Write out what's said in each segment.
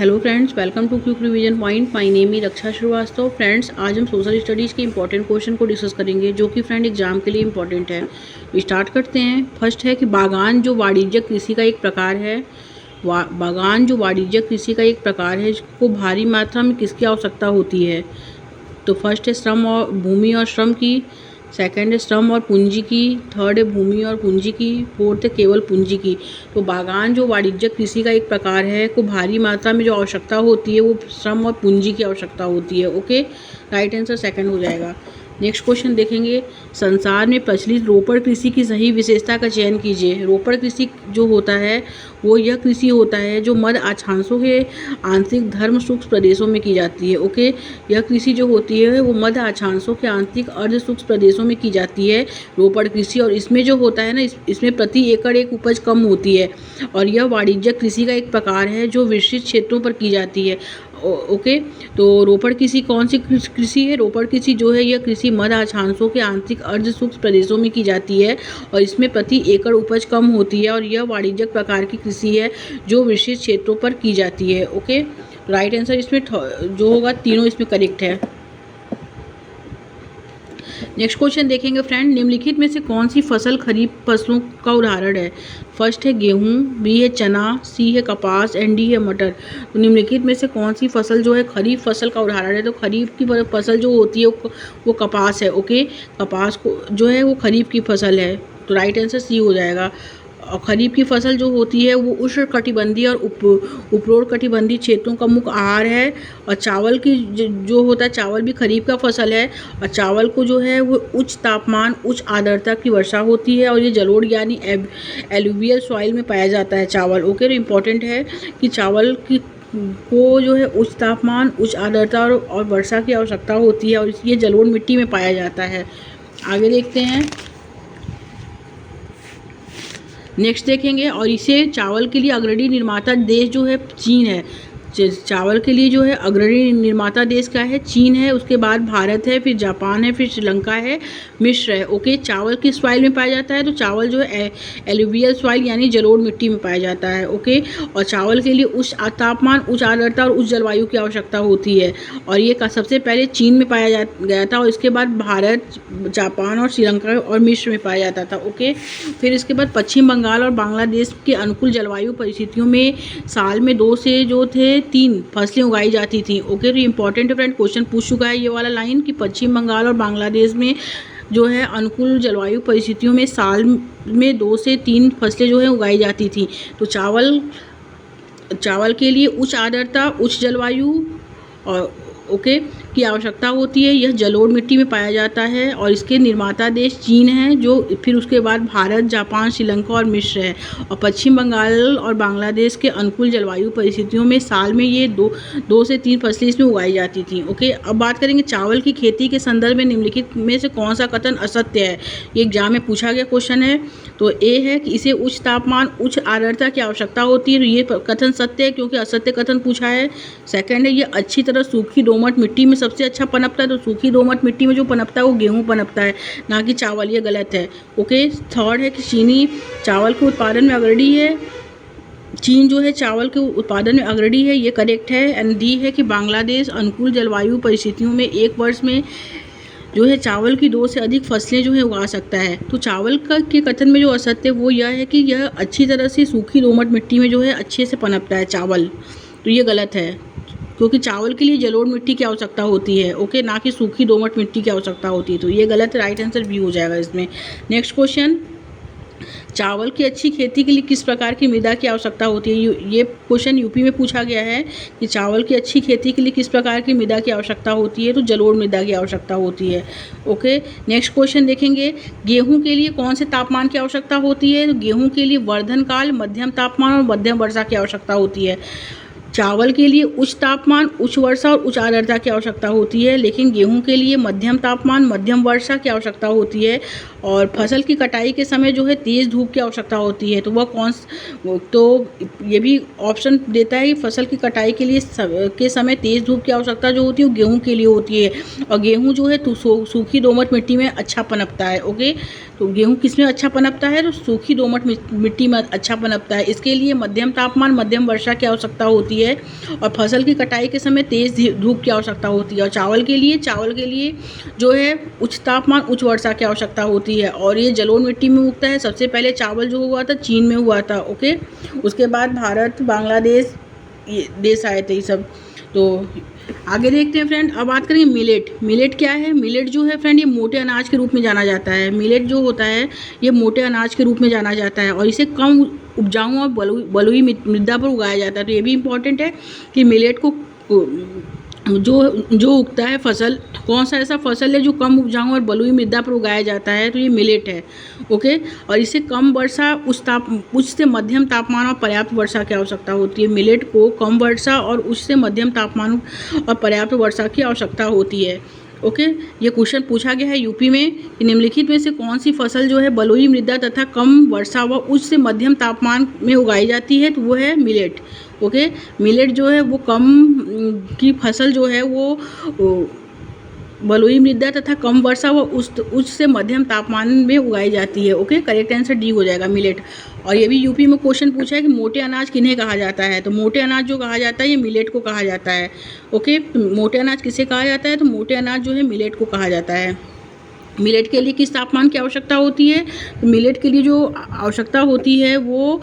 Hello friends, welcome to quick revision point. My name is Raksha Srivastava. Friends, आज हम social studies के important question को discuss करेंगे जो कि फ्रेंड एग्जाम के लिए इंपॉर्टेंट है। स्टार्ट करते हैं। फर्स्ट है कि बागान जो वाणिज्यिक कृषि का एक प्रकार है, बागान जो वाणिज्यिक कृषि का एक प्रकार है को भारी मात्रा में किसकी आवश्यकता होती है। तो फर्स्ट है श्रम और भूमि और श्रम की, सेकंड है श्रम और पूंजी की, थर्ड है भूमि और पूंजी की, फोर्थ है केवल पूंजी की। तो बागान जो वाणिज्यिक कृषि का एक प्रकार है को भारी मात्रा में जो आवश्यकता होती है वो श्रम और पूंजी की आवश्यकता होती है। ओके, राइट आंसर सेकंड हो जाएगा। नेक्स्ट क्वेश्चन देखेंगे। संसार में प्रचलित रोपड़ कृषि की सही विशेषता का चयन कीजिए। रोपड़ कृषि जो होता है वो यह कृषि होता है जो मध्य अक्षांशों के आंतरिक धर्म सूक्ष्म प्रदेशों में की जाती है। ओके, यह कृषि जो होती है वो मध्य अक्षांशों के आंतरिक अर्ध सूक्ष्म प्रदेशों में की जाती है, रोपड़ कृषि। और इसमें जो होता है ना, इसमें प्रति एकड़ एक उपज कम होती है और यह वाणिज्यिक कृषि का एक प्रकार है जो विस्तृत क्षेत्रों पर की जाती है। ओके, तो रोपड़ कृषि कौन सी कृषि है? रोपड़ कृषि जो है यह कृषि मध्य अक्षांशों के आंतरिक अर्ध सूक्ष्म प्रदेशों में की जाती है और इसमें प्रति एकड़ उपज कम होती है और यह वाणिज्यिक प्रकार की कृषि है जो विस्तृत क्षेत्रों पर की जाती है। ओके, राइट आंसर इसमें जो होगा तीनों इसमें करेक्ट है। नेक्स्ट क्वेश्चन देखेंगे फ्रेंड। निम्नलिखित में से कौन सी फसल खरीफ फसलों का उदाहरण है? फर्स्ट है गेहूं, बी है चना, सी है कपास एंड डी है मटर। तो निम्नलिखित में से कौन सी फसल जो है खरीफ फसल का उदाहरण है? तो खरीफ की फसल जो होती है वो कपास है। ओके, कपास को जो है वो खरीफ की फसल है, तो राइट आंसर सी हो जाएगा। और खरीफ की फसल जो होती है वो उष्णकटिबंधीय और उपरोष्णकटिबंधीय क्षेत्रों का मुख्य आहार है। और चावल की जो होता है, चावल भी खरीफ का फसल है और चावल को जो है वो उच्च तापमान, उच्च आर्द्रता की वर्षा होती है और ये जलोढ़ यानी एलुवियल सॉइल में पाया जाता है चावल। ओके, तो इम्पॉर्टेंट है कि चावल की को जो है उच्च तापमान, उच्च आर्द्रता और वर्षा की आवश्यकता होती है और ये जलोढ़ मिट्टी में पाया जाता है। आगे देखते हैं। नेक्स्ट देखेंगे। और इसे चावल के लिए अग्रणी निर्माता देश जो है चीन है। चावल के लिए जो है अग्रणी निर्माता देश क्या है? चीन है। उसके बाद भारत है, फिर जापान है, फिर श्रीलंका है, मिस्र है। ओके, चावल किस सॉइल में पाया जाता है? तो चावल जो है एलुवियल सॉइल यानी जलोढ़ मिट्टी में पाया जाता है। ओके, और चावल के लिए उच्च तापमान, उच्च आर्द्रता और उच्च जलवायु की आवश्यकता होती है और ये सबसे पहले चीन में पाया गया था और इसके बाद भारत, जापान और श्रीलंका और मिस्र में पाया जाता था। ओके, फिर इसके बाद पश्चिम बंगाल और बांग्लादेश के अनुकूल जलवायु परिस्थितियों में साल में 2 से जो थे 3 फसलें उगाई जाती थी। ओके, तो इंपॉर्टेंट है फ्रेंड, क्वेश्चन पूछ चुका है ये वाला लाइन कि पश्चिम बंगाल और बांग्लादेश में जो है अनुकूल जलवायु परिस्थितियों में साल में 2 से 3 फसलें जो है उगाई जाती थी। तो चावल के लिए उच्च आर्द्रता, उच्च जलवायु और ओके की आवश्यकता होती है। यह जलोढ़ मिट्टी में पाया जाता है और इसके निर्माता देश चीन है, जो फिर उसके बाद भारत, जापान, श्रीलंका और मिस्र है। और पश्चिम बंगाल और बांग्लादेश के अनुकूल जलवायु परिस्थितियों में साल में ये दो से 3 फसलें इसमें उगाई जाती थी। ओके, अब बात करेंगे चावल की खेती के संदर्भ में निम्नलिखित में से कौन सा कथन असत्य है? ये एग्जाम में पूछा गया क्वेश्चन है। तो ए है कि इसे उच्च तापमान, उच्च आर्द्रता की आवश्यकता होती है, तो ये कथन सत्य है क्योंकि असत्य कथन पूछा है। सेकंड है ये अच्छी तरह सूखी दोमट मिट्टी में सबसे अच्छा पनपता है, तो सूखी दोमट मिट्टी में जो पनपता है वो गेहूं पनपता है, ना कि चावल, ये गलत है। ओके, थर्ड है कि चीनी चावल के उत्पादन में अग्रणी है, चीन जो है चावल के उत्पादन में अग्रणी है, ये करेक्ट है। एंड डी है कि बांग्लादेश अनुकूल जलवायु परिस्थितियों में एक वर्ष में जो है चावल की 2 से अधिक फसलें जो है उगा सकता है। तो चावल के कथन में जो असत्य है वो यह है कि यह अच्छी तरह से सूखी दोमट मिट्टी में जो है अच्छे से पनपता है चावल, तो ये गलत है क्योंकि चावल के लिए जलोढ़ मिट्टी की आवश्यकता होती है। ओके, ना कि सूखी दोमट मिट्टी की आवश्यकता होती है, तो ये गलत है। राइट आंसर बी हो जाएगा इसमें। Next question. चावल की अच्छी खेती के लिए किस प्रकार की मृदा की आवश्यकता होती है? ये क्वेश्चन यूपी में पूछा गया है कि चावल की अच्छी खेती के लिए किस प्रकार की मृदा की आवश्यकता होती है? तो जलोढ़ मृदा की आवश्यकता होती है। ओके, नेक्स्ट क्वेश्चन देखेंगे। गेहूं के लिए कौन से तापमान की आवश्यकता होती है? तो गेहूं के लिए वर्धन काल, मध्यम तापमान और मध्यम वर्षा की आवश्यकता होती है। चावल के लिए उच्च तापमान, उच्च वर्षा और उच्च आर्द्रता की आवश्यकता होती है, लेकिन गेहूं के लिए मध्यम तापमान, मध्यम वर्षा की आवश्यकता होती है। और फसल की कटाई के समय जो है तेज़ धूप की आवश्यकता होती है, तो वह तो ये भी ऑप्शन देता है कि फसल की कटाई के समय तेज़ धूप की आवश्यकता जो होती है वो गेहूँ के लिए होती है और गेहूँ जो है तो सूखी दोमट मिट्टी में अच्छा पनपता है। ओके, तो गेहूँ किस में अच्छा पनपता है? तो सूखी दोमट मिट्टी में अच्छा पनपता है। इसके लिए मध्यम तापमान, मध्यम वर्षा की आवश्यकता होती है और फसल की कटाई के समय तेज़ धूप की आवश्यकता होती है। और चावल के लिए जो है उच्च तापमान, उच्च वर्षा की आवश्यकता होती है और ये जलोढ़ मिट्टी में उगता है। सबसे पहले चावल जो हुआ था चीन में हुआ था, ओके। उसके बाद भारत, बांग्लादेश ये देश आए थे ये सब। तो आगे देखते हैं फ्रेंड। अब बात करेंगे मिलेट। मिलेट क्या है? मिलेट जो है फ्रेंड ये मोटे अनाज के रूप में जाना जाता है। मिलेट जो होता है ये मोटे अनाज के रूप में जाना जाता है और इसे कम उपजाऊ और बलुई मृदा पर उगाया जाता है। तो ये भी इम्पोर्टेंट है कि मिलेट को जो उगता है फसल, कौन सा ऐसा फसल है जो कम उपजाऊ और बलुई मृदा पर उगाया जाता है, तो ये मिलेट है, ओके। और इसे कम वर्षा, उच्च से मध्यम तापमान और पर्याप्त वर्षा की आवश्यकता होती है। मिलेट को कम वर्षा और उच्च से मध्यम तापमान और पर्याप्त वर्षा की आवश्यकता होती है, ओके। ये क्वेश्चन पूछा गया है यूपी में कि निम्नलिखित में से कौन सी फसल जो है बलुई मृदा तथा कम वर्षा व उच्च से मध्यम तापमान में उगाई जाती है, तो वो है मिलेट, ओके। मिलेट जो है वो कम की फसल जो है वो बलुई मृदा तथा कम वर्षा व उच्च से मध्यम तापमान में उगाई जाती है, ओके। करेक्ट आंसर डी हो जाएगा, मिलेट। और ये भी यूपी में क्वेश्चन पूछा है कि मोटे अनाज किन्हें कहा जाता है, तो मोटे अनाज जो कहा जाता है ये मिलेट को कहा जाता है, ओके। मोटे अनाज किसे कहा जाता है? तो मोटे अनाज जो है मिलेट को कहा जाता है। मिलेट के लिए किस तापमान की आवश्यकता होती है? तो मिलेट के लिए जो आवश्यकता होती है वो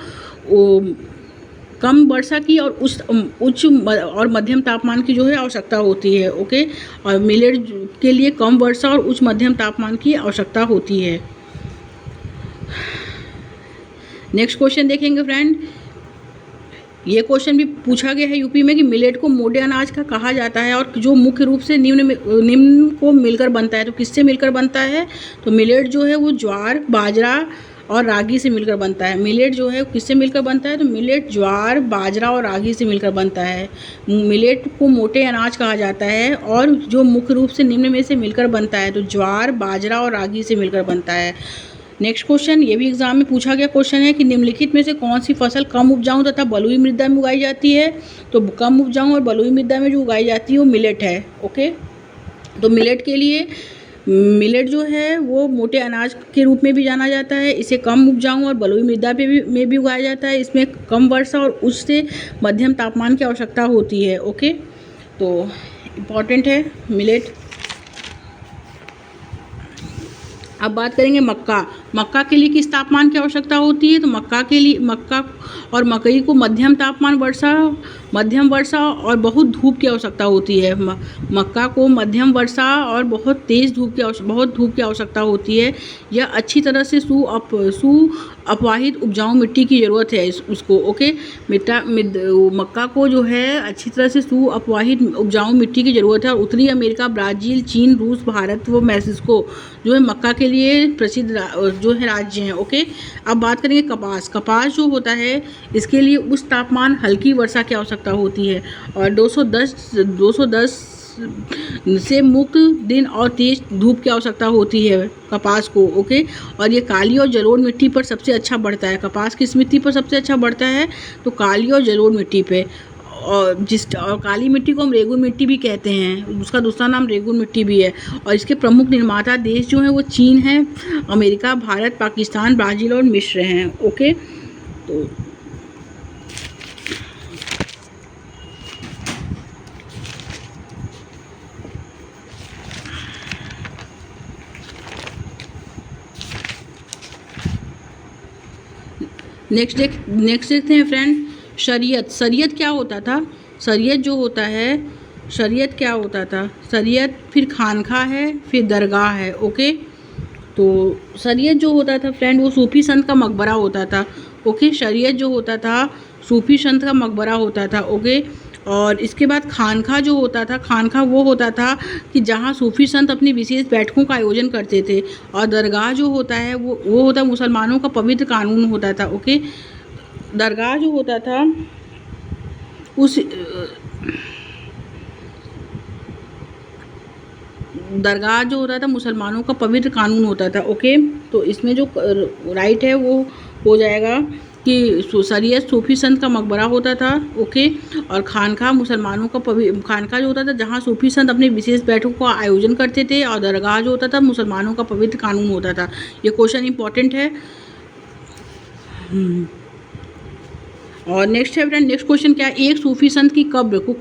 कम वर्षा की और उच्च और मध्यम तापमान की जो है आवश्यकता होती है, ओके। और मिलेट के लिए कम वर्षा और उच्च मध्यम तापमान की आवश्यकता होती है। नेक्स्ट क्वेश्चन देखेंगे फ्रेंड। ये क्वेश्चन भी पूछा गया है यूपी में कि मिलेट को मोटे अनाज का कहा जाता है और जो मुख्य रूप से निम्न को मिलकर बनता है, तो किससे मिलकर बनता है? तो मिलेट जो है वो ज्वार, बाजरा और रागी से मिलकर बनता है। मिलेट जो है किससे मिलकर बनता है? तो मिलेट ज्वार, बाजरा और रागी से मिलकर बनता है। मिलेट को मोटे अनाज कहा जाता है और जो मुख्य रूप से निम्न में से मिलकर बनता है, तो ज्वार, बाजरा और रागी से मिलकर बनता है। नेक्स्ट क्वेश्चन, ये भी एग्जाम में पूछा गया क्वेश्चन है कि निम्नलिखित में से कौन सी फसल कम उपजाऊ तथा बलुई मृदा में उगाई जाती है? तो कम उपजाऊ और बलुई मृदा में जो उगाई जाती है वो मिलेट है, ओके। तो मिलेट जो है वो मोटे अनाज के रूप में भी जाना जाता है। इसे कम उपजाऊ और बलुई मृदा में भी उगाया जाता है। इसमें कम वर्षा और उच्च से मध्यम तापमान की आवश्यकता होती है, ओके। तो इम्पॉर्टेंट है मिलेट। अब बात करेंगे मक्का। मक्का के लिए किस तापमान की आवश्यकता होती है? तो मक्का और मकई को मध्यम वर्षा और बहुत धूप की आवश्यकता होती है। मक्का को मध्यम वर्षा और बहुत धूप की आवश्यकता होती है। यह अच्छी तरह से अपवाहित उपजाऊ मिट्टी की ज़रूरत है उसको, ओके। मक्का को जो है अच्छी तरह से अपवाहित उपजाऊ मिट्टी की ज़रूरत है। और उत्तरी अमेरिका, ब्राज़ील, चीन, रूस, भारत व मैक्सिको जो है मक्का के लिए प्रसिद्ध जो है राज्य हैं, ओके। अब बात करेंगे कपास। कपास जो होता है इसके लिए उच्च तापमान, हल्की वर्षा की आवश्यकता होती है और 210 से मुक्त दिन और तेज धूप की आवश्यकता होती है कपास को, ओके। और ये काली और जलोढ़ मिट्टी पर सबसे अच्छा बढ़ता है। कपास किस मिट्टी पर सबसे अच्छा बढ़ता है? तो काली और जलोढ़ मिट्टी पे। और काली मिट्टी को हम रेगुन मिट्टी भी कहते हैं, उसका दूसरा नाम रेगुन मिट्टी भी है। और इसके प्रमुख निर्माता देश जो हैं वो चीन है, अमेरिका, भारत, पाकिस्तान, ब्राज़ील और मिस्र हैं, ओके। तो नेक्स्ट देखते हैं फ्रेंड, शरीयत क्या होता था? शरीयत क्या होता था? शरीयत फिर खानखा है, फिर दरगाह है, ओके। तो शरीयत जो होता था फ्रेंड वो सूफी संत का मकबरा होता था, ओके। शरीयत जो होता था सूफी संत का मकबरा होता था, ओके। और इसके बाद खानखा जो होता था, खानखा वो होता था कि जहाँ सूफी संत अपनी विशेष बैठकों का आयोजन करते थे। और दरगाह जो होता है वो होता मुसलमानों का पवित्र कानून होता था, ओके। दरगाह जो होता था मुसलमानों का पवित्र कानून होता था, ओके। तो इसमें जो राइट है वो हो जाएगा कि सरियत सूफी संत का मकबरा होता था, ओके। और खानका मुसलमानों का खानका जो होता था जहाँ सूफी संत अपने विशेष बैठकों का आयोजन करते थे, और दरगाह जो होता था मुसलमानों का पवित्र कानून होता था। ये क्वेश्चन इंपॉर्टेंट है। और नेक्स्ट है फ्रेंड, नेक्स्ट क्वेश्चन क्या है, एक सूफी संत की कब्र को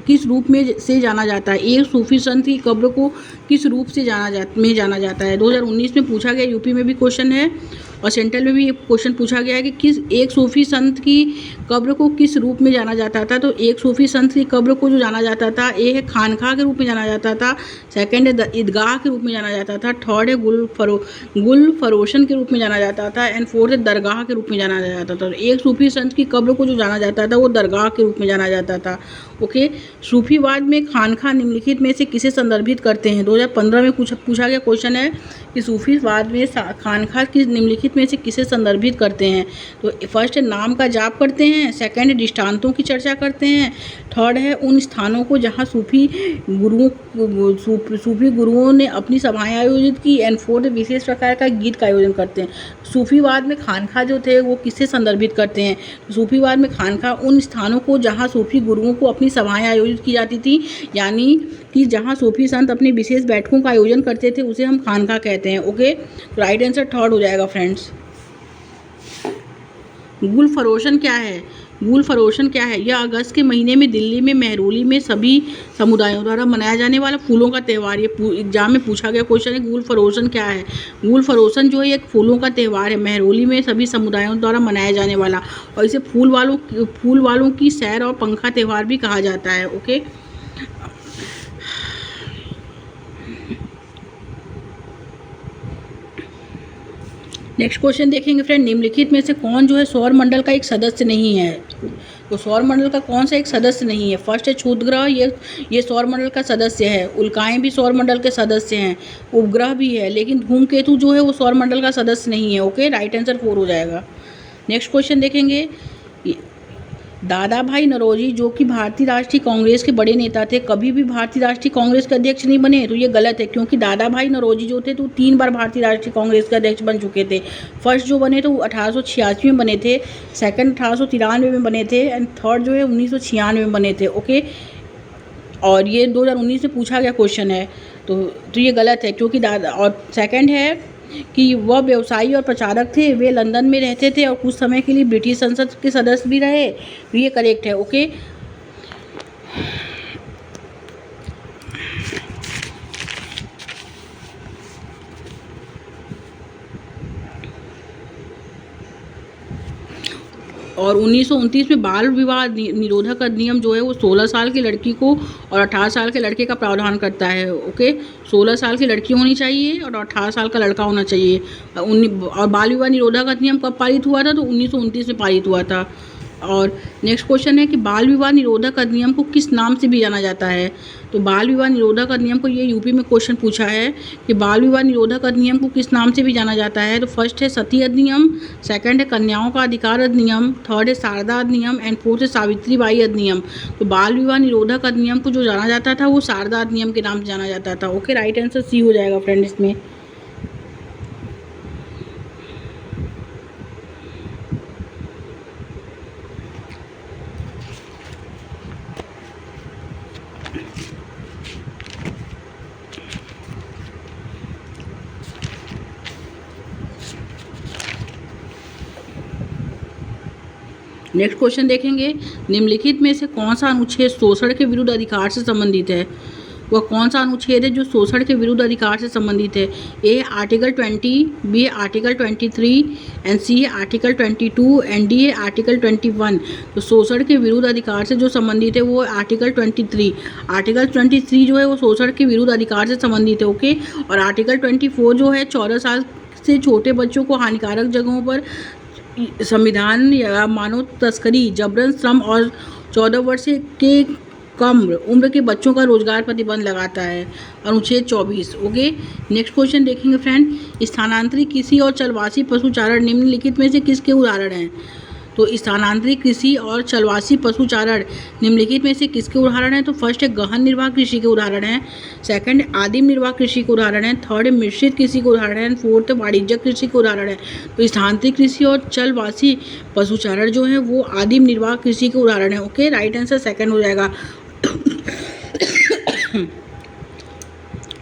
किस रूप में से जाना जाता है। एक सूफी संत की कब्र को किस रूप से जाना जाता है। 2019 में पूछा गया, यूपी में भी क्वेश्चन है और सेंट्रल में भी एक क्वेश्चन पूछा गया है कि किस एक सूफी संत की कब्र को किस रूप में जाना जाता था। तो एक सूफी संत की कब्र को जो जाना जाता था, एक है खानका के रूप में जाना जाता था, सेकंड है ईदगाह के रूप में जाना जाता था, थर्ड है गुल फरोशन के रूप में जाना जाता था, एंड फोर्थ है दरगाह के रूप में जाना जाता था। एक सूफी संत की कब्र को जो जाना जाता था वो दरगाह के रूप में जाना जाता था, ओके। सूफीवाद में खानका निम्नलिखित में से किसे संदर्भित करते हैं। 2015 में पूछा गया क्वेश्चन है कि सूफीवाद में खानका किस निम्नलिखित में से किसे संदर्भित करते हैं। तो फर्स्ट है नाम का जाप करते हैं, सेकंड है दृष्टांतों की चर्चा करते हैं, थर्ड है उन स्थानों को जहां सूफी गुरुओं ने अपनी सभाएं आयोजित की, एंड फोर्थ विशेष प्रकार का गीत का आयोजन करते हैं। सूफीवाद में खानका जो थे वो किससे संदर्भित करते हैं। सूफीवाद में खानका उन स्थानों को जहाँ सूफी गुरुओं को अपनी सभाएं आयोजित की जाती थी, यानी कि जहाँ सूफी संत अपनी विशेष बैठकों का आयोजन करते थे उसे हम खानका कहते हैं, ओके। राइट आंसर थर्ड हो जाएगा फ्रेंड्स। गुल फरोशन क्या है। गुल फरोशन क्या है, यह अगस्त के महीने में दिल्ली में मेहरौली में सभी समुदायों द्वारा मनाया जाने वाला फूलों का त्यौहार। ये एग्जाम में पूछा गया क्वेश्चन है, गुल फरोशन क्या है। गुल फरोशन जो है एक फूलों का त्यौहार है, मेहरौली में सभी समुदायों द्वारा मनाया जाने वाला, और इसे फूल वालों की सैर और पंखा त्यौहार भी कहा जाता है, ओके। नेक्स्ट क्वेश्चन देखेंगे फ्रेंड, निम्नलिखित में से कौन जो है सौर मंडल का एक सदस्य नहीं है। तो सौर मंडल का कौन सा एक सदस्य नहीं है। फर्स्ट है क्षुद्र ग्रह, ये सौर मंडल का सदस्य है। उल्काएं भी सौर मंडल के सदस्य हैं, उपग्रह भी है, लेकिन धूमकेतु जो है वो सौर मंडल का सदस्य नहीं है, ओके। राइट आंसर 4 हो जाएगा। नेक्स्ट क्वेश्चन देखेंगे, दादा भाई नौरोजी जो कि भारतीय राष्ट्रीय कांग्रेस के बड़े नेता थे, कभी भी भारतीय राष्ट्रीय कांग्रेस के अध्यक्ष नहीं बने। तो ये गलत है, क्योंकि दादा भाई नौरोजी जो थे तो 3 बार भारतीय राष्ट्रीय कांग्रेस के अध्यक्ष बन चुके थे। फर्स्ट जो बने तो 1886 में बने थे, सेकंड 1893 में बने थे, एंड थर्ड जो है 1996 में बने थे, ओके। और ये 2019 में पूछा गया क्वेश्चन है, तो ये गलत है, क्योंकि दादा, और सेकंड है कि वह व्यवसायी और प्रचारक थे, वे लंदन में रहते थे और कुछ समय के लिए ब्रिटिश संसद के सदस्य भी रहे। तो ये करेक्ट है, ओके। और 1929 में बाल विवाह निरोधक अधिनियम जो है वो 16 साल की लड़की को और 18 साल के लड़के का प्रावधान करता है, ओके। 16 साल की लड़की होनी चाहिए और 18 साल का लड़का होना चाहिए। और बाल विवाह निरोधक अधिनियम कब पारित हुआ था, तो 1929 में पारित हुआ था। और नेक्स्ट क्वेश्चन है कि बाल विवाह निरोधक अधिनियम को किस नाम से भी जाना जाता है। तो बाल विवाह निरोधक अधिनियम को, ये यूपी में क्वेश्चन पूछा है कि बाल विवाह निरोधक अधिनियम को किस नाम से भी जाना जाता है। तो फर्स्ट है सती अधिनियम, सेकंड है कन्याओं का अधिकार अधिनियम, थर्ड है शारदा अधिनियम, एंड फोर्थ है सावित्रीबाई अधिनियम। तो बाल विवाह निरोधक अधिनियम को जो जाना जाता था वो शारदा अधिनियम के नाम से जाना जाता था, ओके। राइट आंसर सी हो जाएगा फ्रेंड इसमें। नेक्स्ट क्वेश्चन देखेंगे, निम्नलिखित में से कौन सा अनुच्छेद शोषण के विरुद्ध अधिकार से संबंधित है। वह कौन सा अनुच्छेद है जो शोषण के विरुद्ध अधिकार से संबंधित है। ए आर्टिकल 20, बी आर्टिकल 23, एंड सी है आर्टिकल 22, एंड डी है आर्टिकल 21। तो शोषण के विरुद्ध अधिकार से जो संबंधित है वो आर्टिकल 23। आर्टिकल 23 जो है वो शोषण के विरुद्ध अधिकार से संबंधित है, ओके। और आर्टिकल 24 जो है 14 साल से छोटे बच्चों को हानिकारक जगहों पर संविधान या मानव तस्करी, जबरन श्रम और 14 वर्ष के कम उम्र के बच्चों का रोजगार प्रतिबंध लगाता है, अनुच्छेद 24, ओके। नेक्स्ट क्वेश्चन देखेंगे फ्रेंड, स्थानांतरित कृषि और चलवासी पशुचारण निम्नलिखित में से किसके उदाहरण हैं। तो स्थानांतरित कृषि और चलवासी पशुचारण निम्नलिखित में से किसके उदाहरण हैं? तो फर्स्ट है गहन निर्वाह कृषि के उदाहरण हैं, सेकंड आदिम निर्वाह कृषि के उदाहरण है, थर्ड मिश्रित कृषि के उदाहरण है, फोर्थ वाणिज्यिक कृषि के उदाहरण है। तो स्थानांतरित कृषि और चलवासी पशुचारण जो है वो आदिम निर्वाह कृषि के उदाहरण है। ओके, राइट आंसर सेकंड हो जाएगा।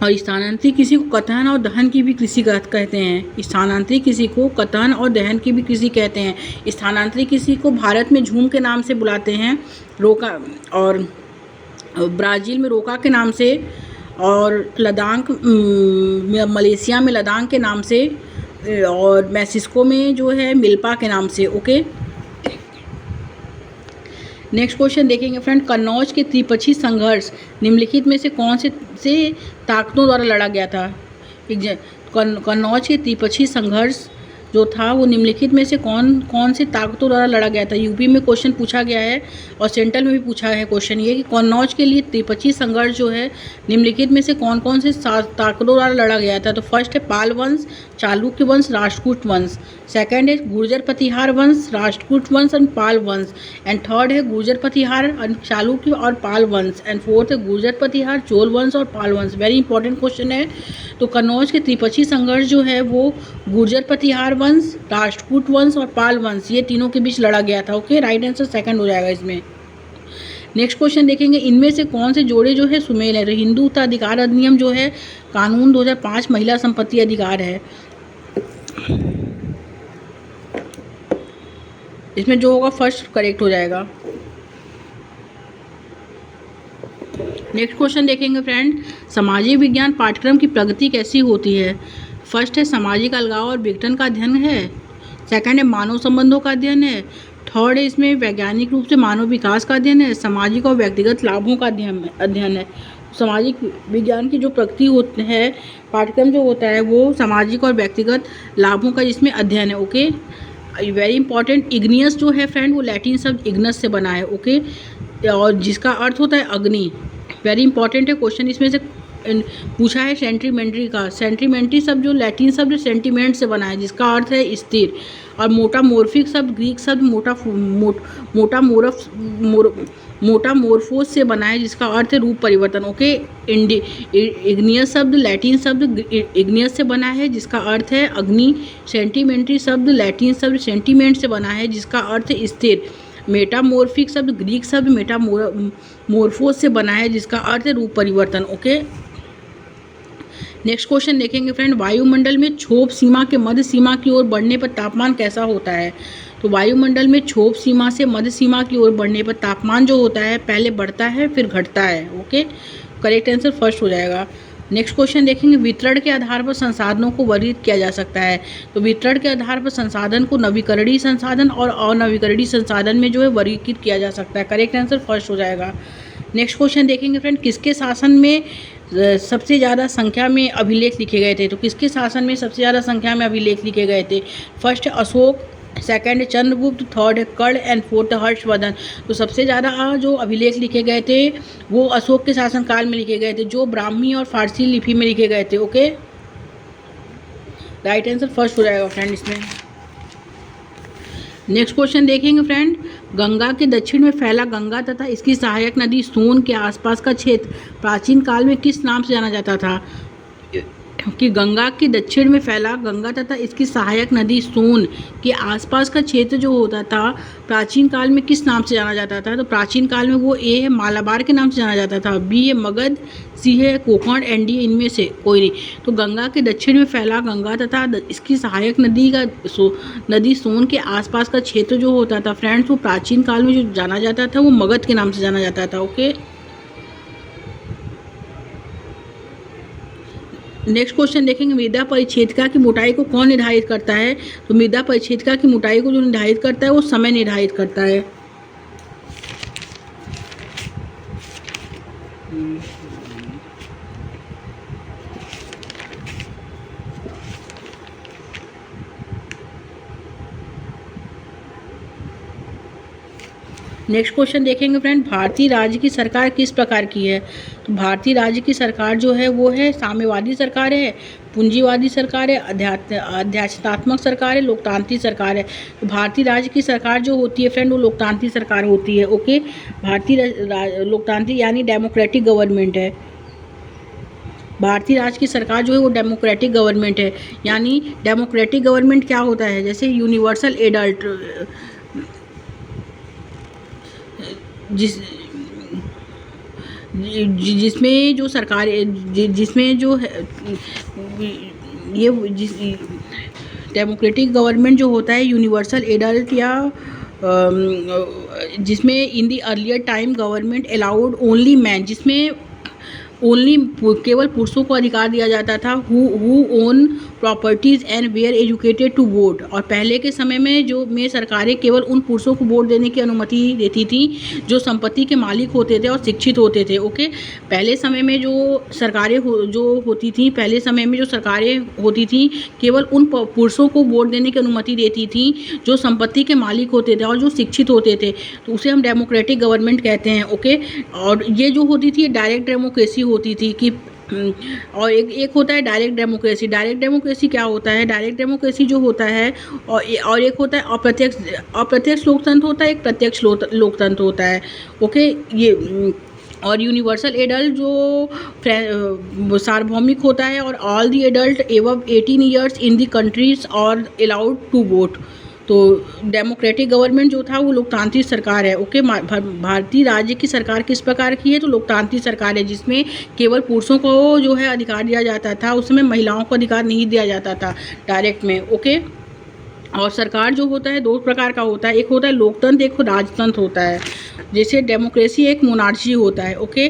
और स्थानांतरित कृषि को कथन और दहन की भी कृषि कहते हैं। स्थानांतरित कृषि को कथन और दहन की भी कृषि कहते हैं। स्थानांतरित कृषि को भारत में झूम के नाम से बुलाते हैं, रोका, और ब्राज़ील में रोका के नाम से, और लद्दाख मलेशिया में लद्दाख के नाम से, और मैक्सिको में जो है मिल्पा के नाम से। ओके, नेक्स्ट क्वेश्चन देखेंगे फ्रेंड, कन्नौज के त्रिपक्षीय संघर्ष निम्नलिखित में से कौन से ताकतों द्वारा लड़ा गया था? कन्नौज के त्रिपक्षीय संघर्ष जो था वो निम्नलिखित में से कौन से ताकतों द्वारा लड़ा गया था? यूपी में क्वेश्चन पूछा गया है और सेंट्रल में भी पूछा है क्वेश्चन ये कि कन्नौज के लिए त्रिपक्षीय संघर्ष जो है निम्नलिखित में से कौन से ताकतों द्वारा लड़ा गया था? तो फर्स्ट है पाल वंश, चालुक्य वंश, राष्ट्रकूट वंश, सेकंड है गुर्जर प्रतिहार वंश, राष्ट्रकूट वंश एंड पाल वंश, एंड थर्ड है गुर्जर प्रतिहार, चालुक्य और पाल वंश, एंड फोर्थ है गुर्जर प्रतिहार, चोल वंश और पाल वंश। वेरी इंपॉर्टेंट क्वेश्चन है। तो कन्नौज के त्रिपक्षीय संघर्ष जो है वो गुर्जर प्रतिहार वंश, राष्ट्रकूट वंश और पाल वंश, ये तीनों के बीच लड़ा गया था। ओके, राइट आंसर सेकंड हो जाएगा इसमें। नेक्स्ट क्वेश्चन देखेंगे, इनमें से कौन से जोड़े जो है सुमेल है? तो हिंदू उत्तराधिकार अधिनियम जो है कानून 2005 महिला संपत्ति अधिकार है। इसमें जो होगा फर्स्ट करेक्ट हो जाएगा। नेक्स्ट क्वेश्चन देखेंगे फ्रेंड, सामाजिक विज्ञान पाठ्यक्रम की प्रगति कैसी होती है? फर्स्ट है सामाजिक अलगाव और विघटन का अध्ययन है, सेकंड है मानव संबंधों का अध्ययन है, थर्ड है इसमें वैज्ञानिक रूप से मानव विकास का अध्ययन है, सामाजिक और व्यक्तिगत लाभों का अध्ययन है। सामाजिक विज्ञान की जो प्रगति होती है पाठ्यक्रम जो होता है वो सामाजिक और व्यक्तिगत लाभों का इसमें अध्ययन है। Okay, very important. इग्नियस जो है फ्रेंड वो लैटिन शब्द इग्नस से बना है। ओके, और जिसका अर्थ होता है अग्नि। वेरी इंपॉर्टेंट है क्वेश्चन, इसमें से पूछा है सेंटीमेंट्री का। सेंटीमेंट्री शब्द जो लैटिन शब्द सेंटीमेंट से बना है जिसका अर्थ है स्थिर, और मोटामोर्फिक शब्द ग्रीक शब्द मोटामोर्फोस से बना है जिसका अर्थ है रूप परिवर्तन। ओके, इग्नियस शब्द लैटिन शब्द इग्नियस से बना है जिसका अर्थ है अग्नि। सेंटीमेंट्री शब्द लैटिन शब्द सेंटीमेंट से बना है जिसका अर्थ है स्थिर। मेटामोर्फिक शब्द ग्रीक शब्द मेटामोर्फोस से बना है जिसका अर्थ है रूप परिवर्तन। ओके, नेक्स्ट क्वेश्चन देखेंगे फ्रेंड, वायुमंडल में क्षोभ सीमा के मध्य सीमा की ओर बढ़ने पर तापमान कैसा होता है? तो वायुमंडल में क्षोभ सीमा से मध्य सीमा की ओर बढ़ने पर तापमान जो होता है पहले बढ़ता है फिर घटता है। ओके, करेक्ट आंसर फर्स्ट हो जाएगा। नेक्स्ट क्वेश्चन देखेंगे, वितरण के आधार पर संसाधनों को वर्गीकृत किया जा सकता है। तो वितरण के आधार पर संसाधन को नवीकरणीय संसाधन और अनवीकरणीय संसाधन में जो है वर्गीकृत किया जा सकता है। करेक्ट आंसर फर्स्ट हो जाएगा। नेक्स्ट क्वेश्चन देखेंगे फ्रेंड, किसके शासन में सबसे ज़्यादा संख्या में अभिलेख लिखे गए थे? तो किसके शासन में सबसे ज़्यादा संख्या में अभिलेख लिखे गए थे? फर्स्ट है अशोक, सेकंड है चंद्रगुप्त, थर्ड है कर्ण एंड फोर्थ है हर्षवर्धन। तो सबसे ज़्यादा जो अभिलेख लिखे गए थे वो अशोक के शासनकाल में लिखे गए थे जो ब्राह्मी और फारसी लिपि में लिखे गए थे। ओके, राइट आंसर फर्स्ट हो जाएगा फ्रेंड इसमें। नेक्स्ट क्वेश्चन देखेंगे फ्रेंड, गंगा के दक्षिण में फैला गंगा तथा इसकी सहायक नदी सोन के आसपास का क्षेत्र प्राचीन काल में किस नाम से जाना जाता था? कि गंगा के दक्षिण में फैला गंगा तथा इसकी सहायक नदी सोन के आसपास का क्षेत्र जो होता था प्राचीन काल में किस नाम से जाना जाता था? तो प्राचीन काल में वो ए है मालाबार के नाम से जाना जाता था, बी है मगध, सी है कोकण, एंड डी इनमें से कोई नहीं। तो गंगा के दक्षिण में फैला गंगा तथा इसकी सहायक नदी सोन के आसपास का क्षेत्र जो होता था फ्रेंड्स वो प्राचीन काल में जो जाना जाता था वो मगध के नाम से जाना जाता था। ओके, नेक्स्ट क्वेश्चन देखेंगे, मृदा परिच्छेदिका की मोटाई को कौन निर्धारित करता है? तो मृदा परिच्छेदिका की मोटाई को जो निर्धारित करता है वो समय निर्धारित करता है। नेक्स्ट क्वेश्चन देखेंगे फ्रेंड, भारतीय राज्य की सरकार किस प्रकार की है? तो भारतीय राज्य की सरकार जो है वो है साम्यवादी सरकार है, पूंजीवादी सरकार है, अध्यात्मात्मक सरकार है, लोकतांत्रिक सरकार है। तो भारतीय राज्य की सरकार जो होती है फ्रेंड वो लोकतांत्रिक सरकार होती है। ओके, भारतीय लोकतांत्रिक यानी डेमोक्रेटिक गवर्नमेंट है। भारतीय राज्य की सरकार जो है वो डेमोक्रेटिक गवर्नमेंट है। यानी डेमोक्रेटिक गवर्नमेंट क्या होता है, जैसे यूनिवर्सल एडल्ट जिसमें जो सरकार जिसमें जो ये डेमोक्रेटिक गवर्नमेंट जो होता है यूनिवर्सल एडल्ट या जिसमें in the earlier time government allowed only man, जिसमें ओनली केवल पुरुषों को अधिकार दिया जाता था who own properties and were educated to vote. और पहले के समय में सरकारें केवल उन पुरुषों को वोट देने की अनुमति देती थी जो संपत्ति के मालिक होते थे और शिक्षित होते थे। ओके, पहले समय में जो सरकारें होती थी केवल उन पुरुषों को वोट देने की अनुमति देती थी जो संपत्ति के मालिक होते थे और जो शिक्षित होते थे, तो उसे हम डेमोक्रेटिक गवर्नमेंट कहते हैं। ओके, और ये जो होती थी डायरेक्ट डेमोक्रेसी होती थी कि और एक होता है डायरेक्ट डेमोक्रेसी। डायरेक्ट डेमोक्रेसी क्या होता है, डायरेक्ट डेमोक्रेसी जो होता है और एक होता है अप्रत्यक्ष लोकतंत्र होता है, एक प्रत्यक्ष लोकतंत्र होता है। ओके, ये और यूनिवर्सल एडल्ट जो सार्वभौमिक होता है और all the adult above 18 years in the countries और अलाउड टू वोट। तो डेमोक्रेटिक गवर्नमेंट जो था वो लोकतांत्रिक सरकार है। ओके, भारतीय राज्य की सरकार किस प्रकार की है, तो लोकतांत्रिक सरकार है जिसमें केवल पुरुषों को जो है अधिकार दिया जाता था, उस समय महिलाओं को अधिकार नहीं दिया जाता था डायरेक्ट में। ओके, और सरकार जो होता है दो प्रकार का होता है, एक होता है लोकतंत्र, एक राजतंत्र होता है। जैसे डेमोक्रेसी एक मोनार्ची होता है। ओके,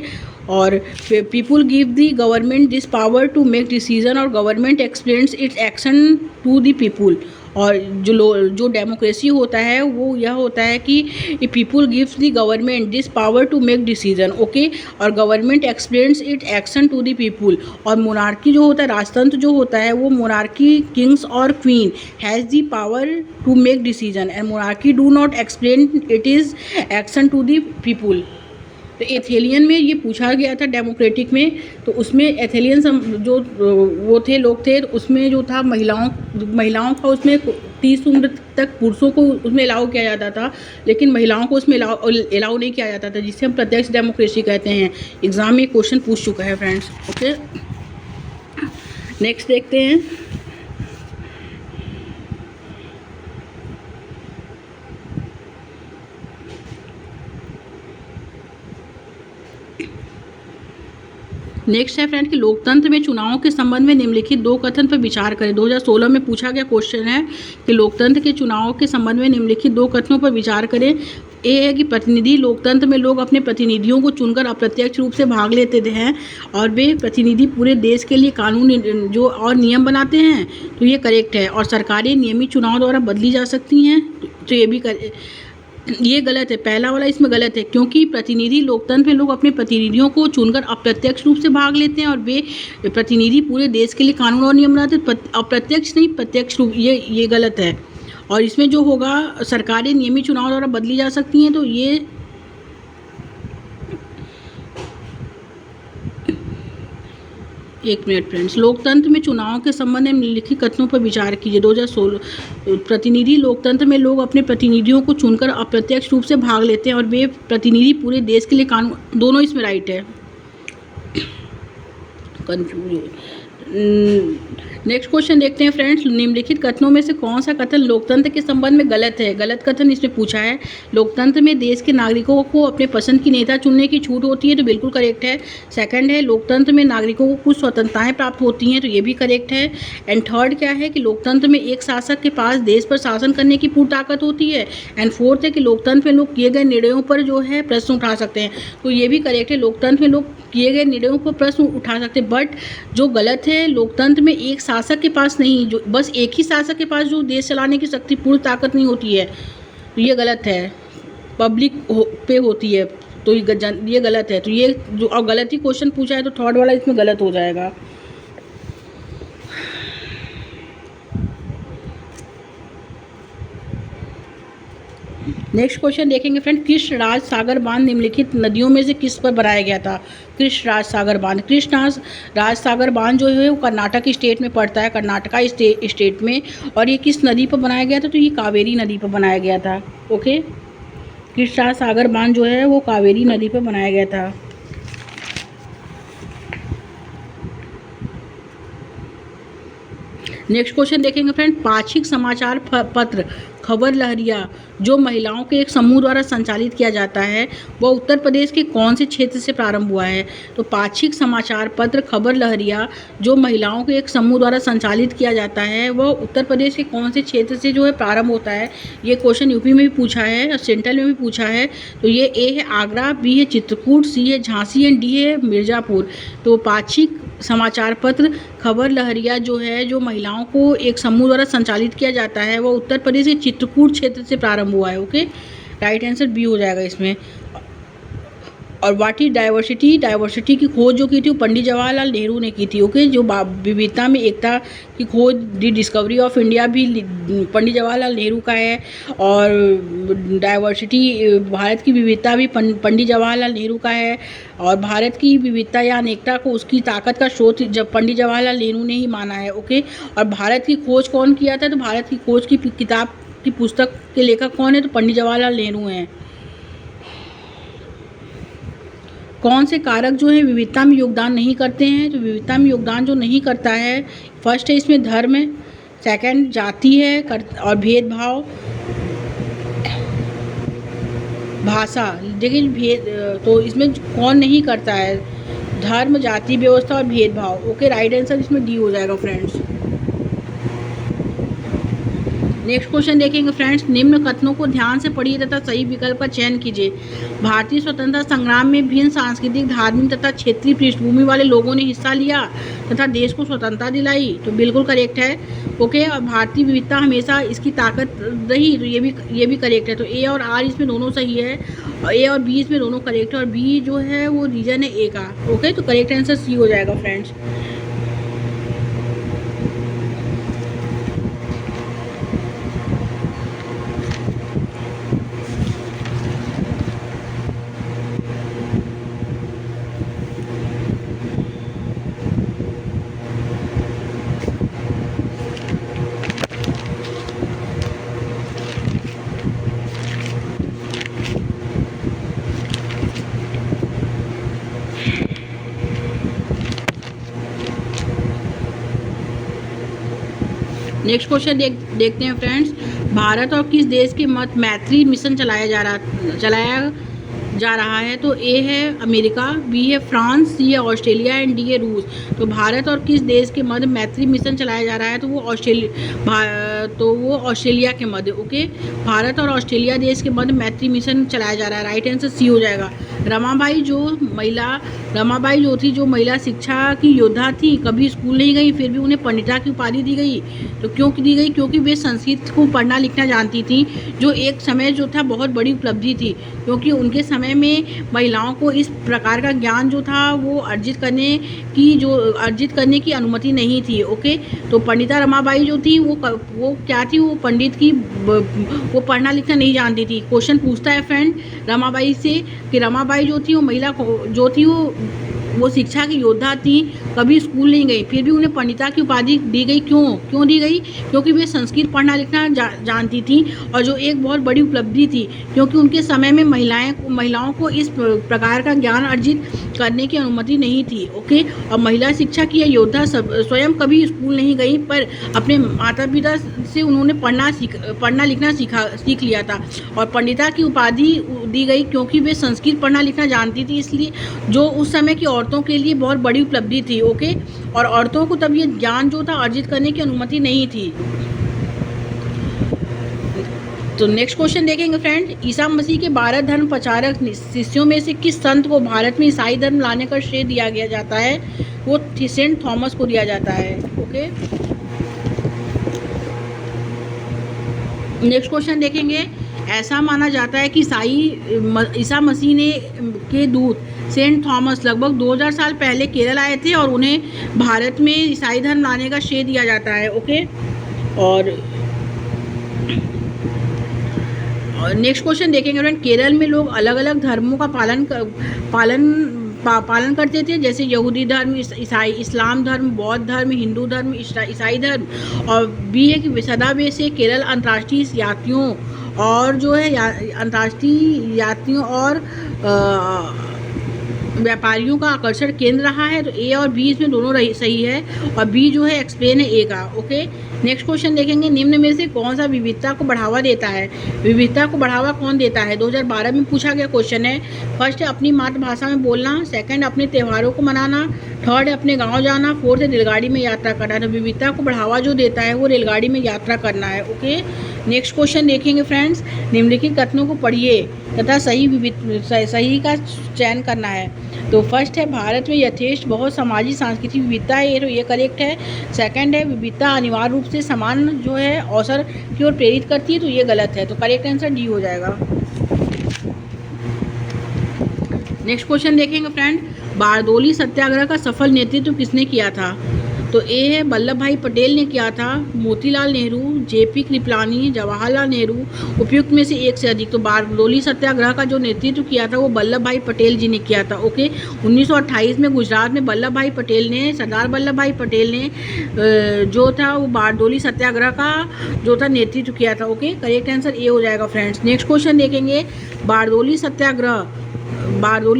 और people give the government this power to make decision और government explains its action to the people. और जो डेमोक्रेसी होता है वो यह होता है कि people gives the government this power to make decision. Okay, और government explains it action to the people. और मोनार्की जो होता है, राजतंत्र जो होता है, वो मोनार्की किंग्स और queen has the power to make decision and monarchy do not explain it is action to the people. तो एथेलियन में ये पूछा गया था डेमोक्रेटिक में, तो उसमें एथेलियन जो वो थे लोग थे, उसमें जो था महिलाओं का उसमें 30 उम्र तक पुरुषों को उसमें अलाउ किया जाता था, लेकिन महिलाओं को उसमें अलाउ नहीं किया जाता था, जिससे हम प्रत्यक्ष डेमोक्रेसी कहते हैं। एग्ज़ाम में क्वेश्चन पूछ चुका है फ्रेंड्स। ओके, नेक्स्ट देखते हैं। नेक्स्ट है फ्रेंड कि लोकतंत्र में चुनावों के संबंध में निम्नलिखित दो कथन पर विचार करें। 2016 में पूछा गया क्वेश्चन है कि लोकतंत्र के चुनावों के संबंध में निम्नलिखित दो कथनों पर विचार करें। ए है कि प्रतिनिधि लोकतंत्र में लोग अपने प्रतिनिधियों को चुनकर अप्रत्यक्ष रूप से भाग लेते हैं और वे प्रतिनिधि पूरे देश के लिए कानून जो और नियम बनाते हैं, तो ये करेक्ट है। और सरकारें नियमित चुनाव द्वारा बदली जा सकती हैं, तो ये गलत है। पहला वाला इसमें गलत है, क्योंकि प्रतिनिधि लोकतंत्र में लोग अपने प्रतिनिधियों को चुनकर अप्रत्यक्ष रूप से भाग लेते हैं और वे प्रतिनिधि पूरे देश के लिए कानून और नियम बनाते हैं। अप्रत्यक्ष नहीं, प्रत्यक्ष रूप, ये गलत है। और इसमें जो होगा सरकारें नियमित चुनाव द्वारा बदली जा सकती हैं, तो ये एक मिनट फ्रेंड्स, लोकतंत्र में चुनाव के संबंध में निम्नलिखित कथनों पर विचार कीजिए। 2016 प्रतिनिधि लोकतंत्र में लोग अपने प्रतिनिधियों को चुनकर अप्रत्यक्ष रूप से भाग लेते हैं और वे प्रतिनिधि पूरे देश के लिए कानून, दोनों इसमें राइट है। नेक्स्ट क्वेश्चन देखते हैं फ्रेंड्स, निम्नलिखित कथनों में से कौन सा कथन लोकतंत्र के संबंध में गलत है। गलत कथन इसमें पूछा है, लोकतंत्र में देश के नागरिकों को अपने पसंद की नेता चुनने की छूट होती है, तो बिल्कुल करेक्ट है। सेकंड है, लोकतंत्र में नागरिकों को कुछ स्वतंत्रताएं प्राप्त होती हैं, तो ये भी करेक्ट है। एंड थर्ड क्या है कि लोकतंत्र में एक शासक के पास देश पर शासन करने की पूर्ण ताकत होती है। एंड फोर्थ है कि लोकतंत्र में लोग किए गए निर्णयों पर जो है प्रश्न उठा सकते हैं, तो ये भी करेक्ट है। लोकतंत्र में लोग किए गए निर्णयों पर प्रश्न उठा सकते हैं, बट जो गलत है, लोकतंत्र में एक शासक के पास नहीं, जो बस एक ही शासक के पास जो देश चलाने की शक्ति, पूर्ण ताकत नहीं होती है, तो ये गलत है। पब्लिक पे होती है, तो ये गलत है। तो ये जो और गलत ही क्वेश्चन पूछा है, तो थर्ड वाला इसमें गलत हो जाएगा। नेक्स्ट क्वेश्चन देखेंगे फ्रेंड, कृष्ण राज सागर बांध निम्नलिखित नदियों में से किस पर बनाया गया था? कृष्ण राज सागर बांध, कृष्ण राज सागर बांध जो है वो कर्नाटक स्टेट में पड़ता है, कर्नाटका स्टेट में। और ये किस नदी पर बनाया गया था? तो ये कावेरी नदी पर बनाया गया था। ओके, कृष्ण राज सागर बांध जो है वो कावेरी नदी पर बनाया गया था। नेक्स्ट क्वेश्चन देखेंगे फ्रेंड, पाक्षिक समाचार पत्र खबर लहरिया जो महिलाओं के एक समूह द्वारा संचालित किया जाता है वह उत्तर प्रदेश के कौन से क्षेत्र से प्रारंभ हुआ है? तो पाक्षिक समाचार पत्र खबर लहरिया जो महिलाओं के एक समूह द्वारा संचालित किया जाता है वह उत्तर प्रदेश के कौन से क्षेत्र से जो है प्रारंभ होता है? ये क्वेश्चन यूपी में भी पूछा है और सेंट्रल में भी पूछा है। तो ये ए है आगरा, बी है चित्रकूट, सी है झांसी एंड डी है मिर्ज़ापुर। तो पाक्षिक समाचार पत्र खबर लहरिया जो है जो महिलाओं को एक समूह द्वारा संचालित किया जाता है वो उत्तर प्रदेश के चित्रकूट क्षेत्र से प्रारंभ हुआ है। ओके, राइट आंसर बी हो जाएगा इसमें। और व्हाट इज डाइवर्सिटी, डाइवर्सिटी की खोज जो की थी वो पंडित जवाहरलाल नेहरू ने की थी। ओके, जो विविधता में एकता की खोज, दी डिस्कवरी ऑफ इंडिया भी पंडित जवाहरलाल नेहरू का है। और डाइवर्सिटी, भारत की विविधता भी पंडित जवाहरलाल नेहरू का है। और भारत की विविधता या अनेकता को उसकी ताकत का स्रोत जब पंडित जवाहरलाल नेहरू ने ही माना है। ओके, और भारत की खोज कौन किया था? तो भारत की खोज की किताब की पुस्तक के लेखक कौन है? तो पंडित जवाहरलाल नेहरू हैं। कौन से कारक जो है विविधता में योगदान नहीं करते हैं? तो विविधता में योगदान जो नहीं करता है, फर्स्ट है इसमें धर्म, सेकंड जाति है और भेदभाव, भाषा। देखिए तो इसमें कौन नहीं करता है? धर्म, जाति व्यवस्था और भेदभाव। ओके, राइट आंसर इसमें डी हो जाएगा फ्रेंड्स। नेक्स्ट क्वेश्चन देखेंगे फ्रेंड्स, निम्न कथनों को ध्यान से पढ़िए तथा सही विकल्प का चयन कीजिए। भारतीय स्वतंत्रता संग्राम में भिन्न सांस्कृतिक, धार्मिक तथा क्षेत्रीय पृष्ठभूमि वाले लोगों ने हिस्सा लिया तथा देश को स्वतंत्रता दिलाई। तो बिल्कुल करेक्ट है। ओके, और भारतीय विविधता हमेशा इसकी ताकत रही। तो ये भी करेक्ट है। तो ए और आर इसमें दोनों सही है, और ए और बी इसमें दोनों करेक्ट है, और बी जो है वो रीजन है ए का। ओके, तो करेक्ट आंसर सी हो जाएगा फ्रेंड्स। नेक्स्ट क्वेश्चन देखते हैं फ्रेंड्स, भारत और किस देश के मध्य मैत्री मिशन चलाया जा रहा है? तो ए है अमेरिका, बी है फ्रांस, सी है ऑस्ट्रेलिया एंड डी है रूस। तो भारत और किस देश के मध्य मैत्री मिशन चलाया जा रहा है? तो वो ऑस्ट्रेलिया के मध्य। ओके, भारत और ऑस्ट्रेलिया देश के मध्य मैत्री मिशन चलाया जा रहा है। राइट आंसर सी हो जाएगा। रमाबाई जो थी, जो महिला शिक्षा की योद्धा थी, कभी स्कूल नहीं गई, फिर भी उन्हें पंडिता की उपाधि दी गई। तो क्यों दी गई? क्योंकि वे संस्कृत को पढ़ना लिखना जानती थी, जो एक समय जो था बहुत बड़ी उपलब्धि थी, क्योंकि उनके समय में महिलाओं को इस प्रकार का ज्ञान जो था वो अर्जित करने की अनुमति नहीं थी। ओके, तो पंडिता रमाबाई जो थी वो क्या थी? वो पंडित की वो पढ़ना लिखना नहीं जानती थी। क्वेश्चन पूछता है फ्रेंड रमाबाई से कि रमाबाई जो थी वो महिला जो थी वो शिक्षा की योद्धा थी, कभी स्कूल नहीं गई, फिर भी उन्हें पंडिता की उपाधि दी गई। क्यों दी गई? क्योंकि वे संस्कृत पढ़ना लिखना जानती थी, और जो एक बहुत बड़ी उपलब्धि थी, क्योंकि उनके समय में महिलाओं को इस प्रकार का ज्ञान अर्जित करने की अनुमति नहीं थी। ओके, और महिला शिक्षा की यह योद्धा स्वयं कभी स्कूल नहीं गई, पर अपने माता पिता से उन्होंने पढ़ना लिखना सीख लिया था, और पंडिता की उपाधि दी गई क्योंकि वे संस्कृत पढ़ना लिखना जानती थी, इसलिए जो उस समय की औरतों के लिए बहुत बड़ी उपलब्धि थी। ओके, और औरतों को तब ये ज्ञान जो था अर्जित करने की अनुमति नहीं थी। तो नेक्स्ट क्वेश्चन देखेंगे फ्रेंड, ईसा मसीह के 12 धर्म प्रचारक शिष्यों में से किस संत को भारत में ईसाई धर्म लाने का श्रेय दिया जाता है? वो सेंट थॉमस को दिया जाता है। ओके, नेक्स्ट क्वेश्चन देखेंगे, ऐसा माना जाता है कि ईसा मसीह के दूत सेंट थॉमस लगभग 2000 साल पहले केरल आए थे और उन्हें भारत में ईसाई धर्म लाने का श्रेय दिया जाता है। ओके, और नेक्स्ट क्वेश्चन देखेंगे फ्रेंड, केरल में लोग अलग अलग धर्मों का पालन करते थे, जैसे यहूदी धर्म, इस्लाम धर्म, बौद्ध धर्म, हिंदू धर्म, ईसाई धर्म। और बी है कि सदा से केरल अंतर्राष्ट्रीय यात्रियों और जो है अंतर्राष्ट्रीय यात्रियों और व्यापारियों का आकर्षण केंद्र रहा है। तो ए और बी इसमें दोनों सही है, और बी जो है एक्सप्लेन है ए का। ओके, नेक्स्ट क्वेश्चन देखेंगे, निम्न में से कौन सा विविधता को बढ़ावा देता है? विविधता को बढ़ावा कौन देता है? 2012 में पूछा गया क्वेश्चन है। फर्स्ट है अपनी मातृभाषा में बोलना, सेकंड अपने त्योहारों को मनाना, थर्ड है अपने गाँव जाना, फोर्थ है रेलगाड़ी में यात्रा करना। तो विविधता को बढ़ावा जो देता है वो रेलगाड़ी में यात्रा करना है। ओके, नेक्स्ट क्वेश्चन देखेंगे फ्रेंड्स, निम्नलिखित कथनों को पढ़िए तथा सही का चयन करना है। तो फर्स्ट है भारत में यथेष्ट बहुत सामाजिक सांस्कृतिक विविधता है, ये करेक्ट है। सेकंड है विविधता अनिवार्य रूप से समान जो है अवसर की ओर प्रेरित करती है, तो ये गलत है। तो करेक्ट आंसर डी हो जाएगा। नेक्स्ट क्वेश्चन देखेंगे फ्रेंड, बारदोली सत्याग्रह का सफल नेतृत्व किसने किया था? तो ए है वल्लभ भाई पटेल ने किया था, मोतीलाल नेहरू, जेपी कृपलानी, जवाहरलाल नेहरू, उपयुक्त में से एक से अधिक। तो बारदोली सत्याग्रह का जो नेतृत्व किया था वो वल्लभ भाई पटेल जी ने किया था। ओके, 1928 में गुजरात में सरदार वल्लभ भाई पटेल ने जो था वो बारदोली सत्याग्रह का जो था नेतृत्व किया था। ओके, करेक्ट आंसर ए हो जाएगा फ्रेंड्स। नेक्स्ट क्वेश्चन देखेंगे, बारदोली